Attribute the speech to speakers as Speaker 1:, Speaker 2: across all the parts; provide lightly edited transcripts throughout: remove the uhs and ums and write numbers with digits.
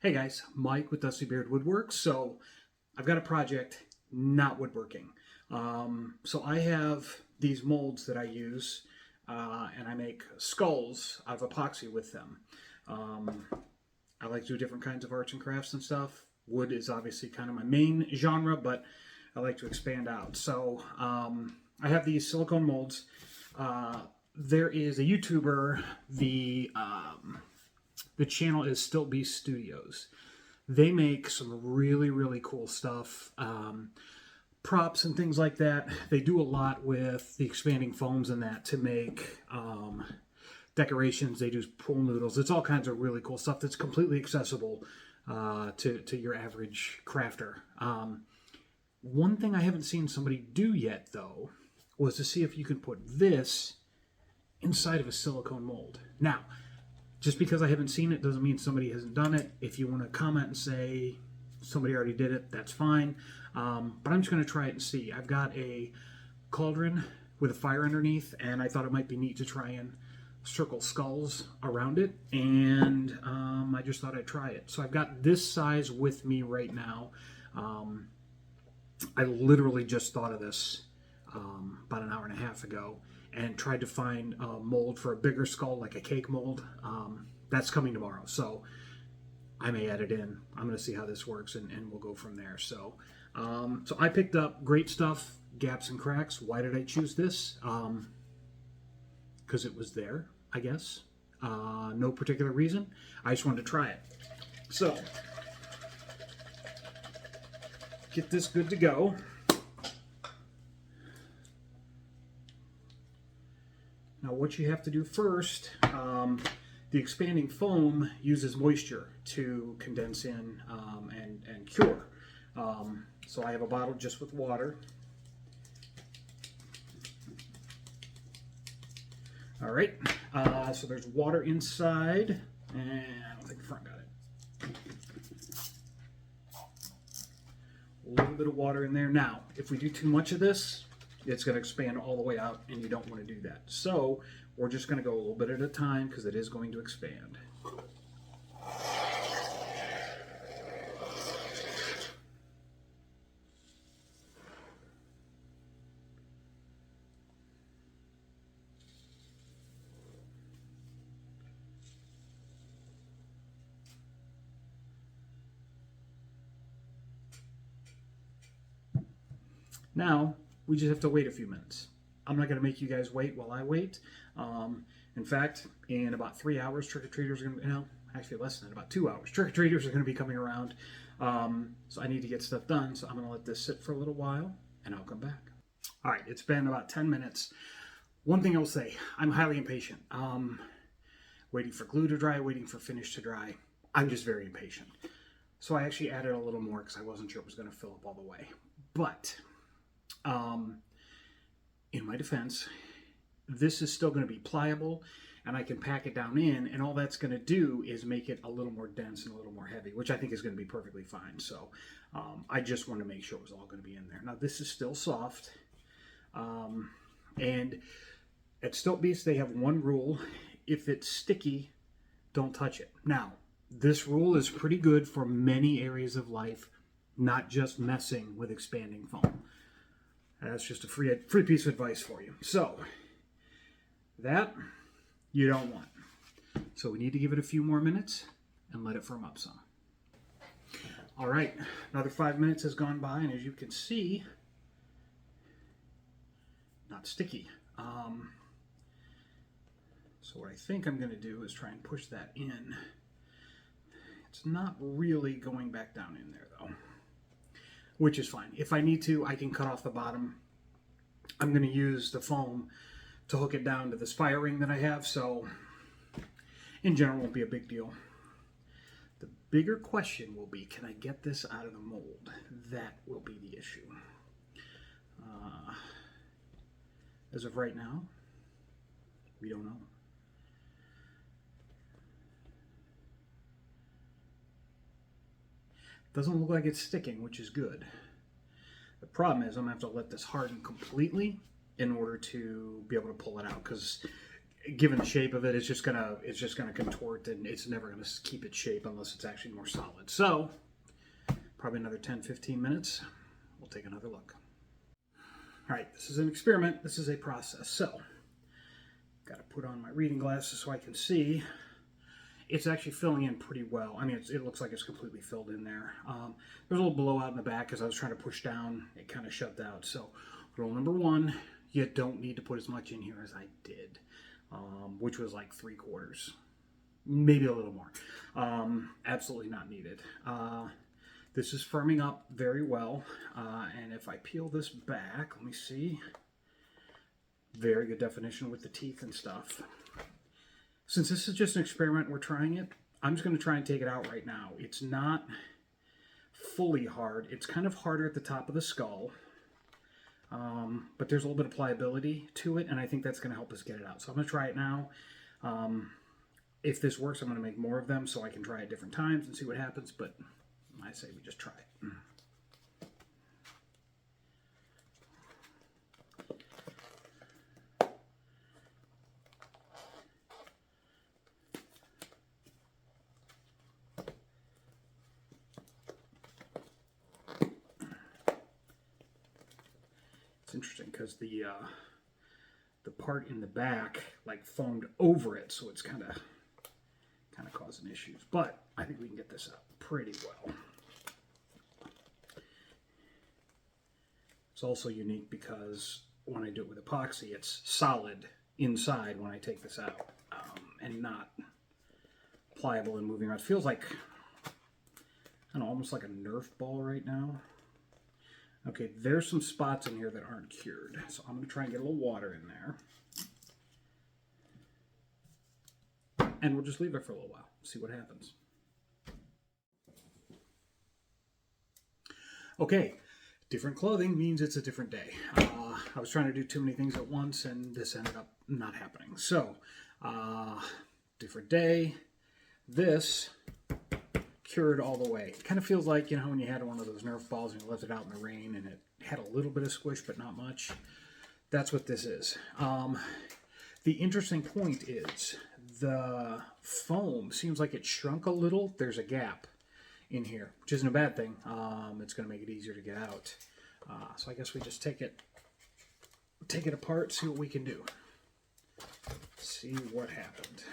Speaker 1: Hey guys, Mike with Dusty Beard Woodworks. So I've got a project not woodworking. So I have these molds that I use, and I make skulls out of epoxy with them. Um, I like to do different kinds of arts and crafts and stuff. Wood is obviously kind of my main genre, but I like to expand out. So I have these silicone molds. There is a YouTuber, the channel is Still Beast Studios. They make some really cool stuff, props and things like that. They do a lot with the expanding foams and that to make decorations. They do pool noodles. It's all kinds of really cool stuff that's completely accessible to your average crafter. One thing I haven't seen somebody do yet, though, was to see if you can put this inside of a silicone mold. Now, just because I haven't seen it doesn't mean somebody hasn't done it. If you want to comment and say somebody already did it, that's fine. But I'm just going to try it and see. I've got a cauldron with a fire underneath, and I thought it might be neat to try and circle skulls around it, and I just thought I'd try it. So I've got this size with me right now. I literally just thought of this about an hour and a half ago, and tried to find a mold for a bigger skull, like a cake mold. That's coming tomorrow, so I may add it in. I'm going to see how this works, and we'll go from there. So I picked up great stuff, gaps and cracks. Why did I choose this? Because it was there, I guess. No particular reason. I just wanted to try it. So get this good to go. Now what you have to do first, the expanding foam uses moisture to condense in and cure. So I have a bottle just with water. All right, so there's water inside, and I don't think the front got it. A little bit of water in there. Now, if we do too much of this, it's going to expand all the way out, and you don't want to do that. So we're just going to go a little bit at a time because it is going to expand. Now, we just have to wait a few minutes. I'm not going to make you guys wait while I wait. In fact, in about 3 hours, trick-or-treaters are going to, actually less than about 2 hours, trick-or-treaters are going to be coming around. So I need to get stuff done, so I'm going to let this sit for a little while, and I'll come back. All right, it's been about 10 minutes. One thing I will say, I'm highly impatient. Waiting for glue to dry, waiting for finish to dry. I'm just very impatient. So I actually added a little more because I wasn't sure it was going to fill up all the way. But in my defense, this is still going to be pliable, and I can pack it down in, and all that's going to do is make it a little more dense and a little more heavy, which I think is going to be perfectly fine. So I just want to make sure it was all going to be in there. Now this is still soft, and at Stilt Beast they have one rule: if it's sticky, don't touch it. Now this rule is pretty good for many areas of life, not just messing with expanding foam. That's just a free piece of advice for you. So that you don't want. So we need to give it a few more minutes and let it firm up some. All right, another 5 minutes has gone by, and as you can see, not sticky. So what I think I'm going to do is try and push that in. It's not really going back down in there though, which is fine. If I need to, I can cut off the bottom. I'm going to use the foam to hook it down to this fire ring that I have, so in general it won't be a big deal. The bigger question will be, can I get this out of the mold? That will be the issue. As of right now, we don't know. Doesn't look like it's sticking, which is good. The problem is I'm going to have to let this harden completely in order to be able to pull it out, because given the shape of it, it's just gonna contort, and it's never gonna keep its shape unless it's actually more solid. So probably another 10-15 minutes. We'll take another look. All right, this is an experiment. This is a process. So got to put on my reading glasses so I can see. It's actually filling in pretty well. I mean, it looks like it's completely filled in there. There's a little blowout in the back as I was trying to push down. It kind of shoved out. So rule number one, you don't need to put as much in here as I did, which was like 3/4, maybe a little more. Absolutely not needed. This is firming up very well, and if I peel this back, let me see. Very good definition with the teeth and stuff. Since this is just an experiment, we're trying it, I'm just going to try and take it out right now. It's not fully hard. It's kind of harder at the top of the skull, but there's a little bit of pliability to it, and I think that's going to help us get it out. So I'm going to try it now. If this works, I'm going to make more of them so I can try at different times and see what happens, but I say we just try it. It's interesting because the part in the back like foamed over it, so it's kind of causing issues. But I think we can get this out pretty well. It's also unique because when I do it with epoxy, it's solid inside when I take this out, and not pliable and moving around. It feels like, I don't know, almost like a Nerf ball right now. Okay, there's some spots in here that aren't cured, so I'm going to try and get a little water in there. And we'll just leave it for a little while, see what happens. Okay, different clothing means it's a different day. I was trying to do too many things at once, and this ended up not happening. So, different day. This cured all the way. It kind of feels like, you know, when you had one of those Nerf balls and you left it out in the rain and it had a little bit of squish, but not much. That's what this is. The interesting point is the foam seems like it shrunk a little. There's a gap in here, which isn't a bad thing. It's going to make it easier to get out. So I guess we just take it apart, see what we can do. See what happened.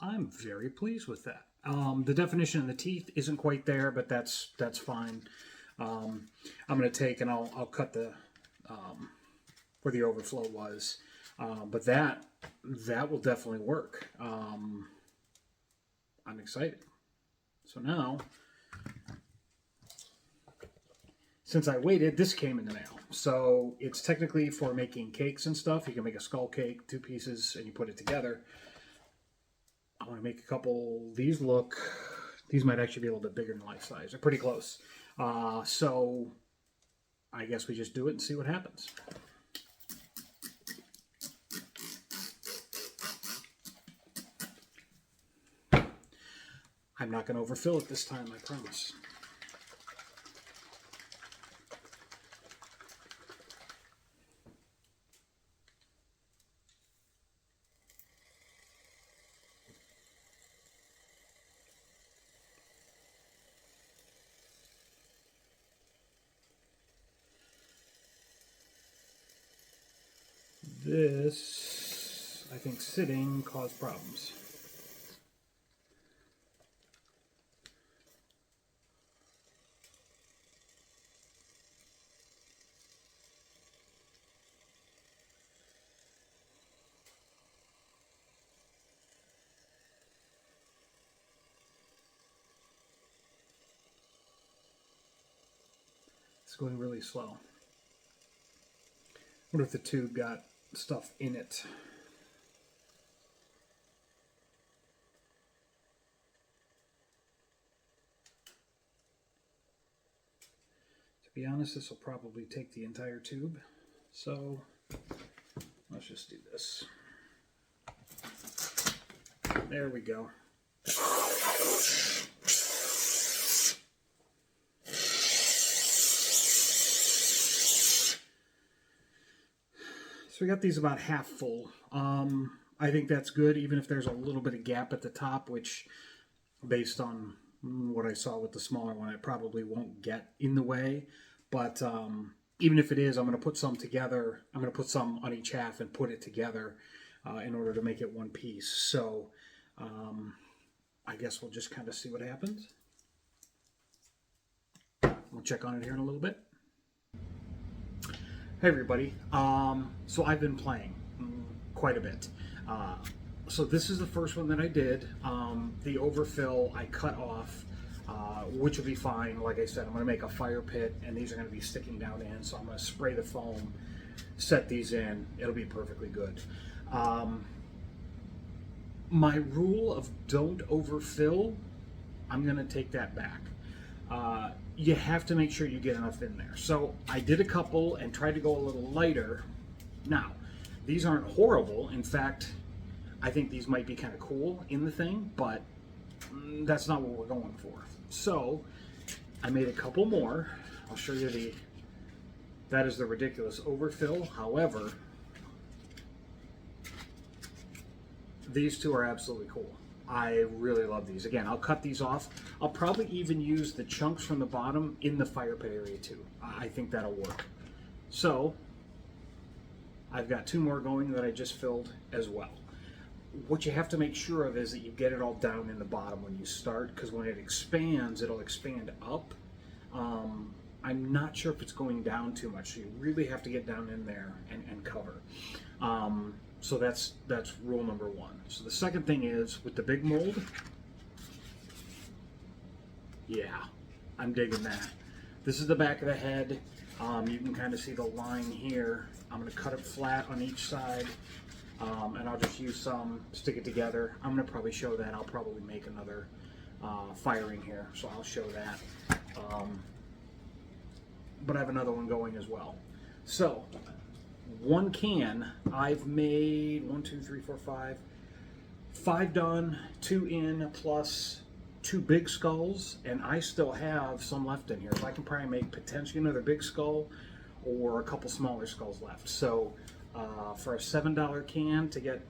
Speaker 1: I'm very pleased with that. The definition of the teeth isn't quite there, but that's fine. I'm going to take and I'll cut the where the overflow was, but that will definitely work. I'm excited. So now, since I waited, this came in the mail. So it's technically for making cakes and stuff. You can make a skull cake, 2 pieces, and you put it together. I want to make a couple. These might actually be a little bit bigger than life size. They're pretty close. So I guess we just do it and see what happens. I'm not going to overfill it this time, I promise. This, I think, sitting caused problems. It's going really slow. I wonder if the tube got stuff in it. be honest, this will probably take the entire tube. So let's just do this. There we go. So we got these about half full. I think that's good, even if there's a little bit of gap at the top, which based on what I saw with the smaller one, it probably won't get in the way. But even if it is, I'm going to put some together. I'm going to put some on each half and put it together in order to make it one piece. So I guess we'll just kind of see what happens. We'll check on it here in a little bit. Hey everybody, so I've been playing quite a bit. So this is the first one that I did. The overfill I cut off, which will be fine. Like I said, I'm going to make a fire pit, and these are going to be sticking down in, so I'm going to spray the foam, set these in. It'll be perfectly good. My rule of don't overfill, I'm going to take that back. You have to make sure you get enough in there. So I did a couple and tried to go a little lighter. Now, these aren't horrible. In fact, I think these might be kind of cool in the thing, but that's not what we're going for. So I made a couple more. I'll show you that is the ridiculous overfill. However, these two are absolutely cool. I really love these. Again, I'll cut these off. I'll probably even use the chunks from the bottom in the fire pit area too. I think that'll work. So I've got two more going that I just filled as well. What you have to make sure of is that you get it all down in the bottom when you start, because when it expands, it'll expand up. I'm not sure if it's going down too much, so you really have to get down in there and cover. So that's rule number one. So the second thing is with the big mold, yeah, I'm digging that. This is the back of the head. You can kind of see the line here. I'm going to cut it flat on each side, and I'll just use some, stick it together. I'm going to probably show that. I'll probably make another firing here, so I'll show that. But I have another one going as well. So one can, I've made 5 done, 2 in, plus 2 big skulls, and I still have some left in here. So I can probably make potentially another big skull or a couple smaller skulls left. So for a $7 can to get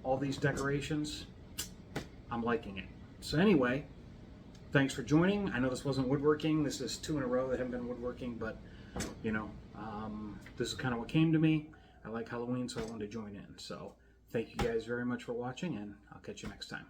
Speaker 1: all these decorations, I'm liking it. So anyway, thanks for joining. I know this wasn't woodworking. This is 2 in a row that haven't been woodworking, but you know, this is kind of what came to me. I like Halloween, so I wanted to join in. So thank you guys very much for watching, and I'll catch you next time.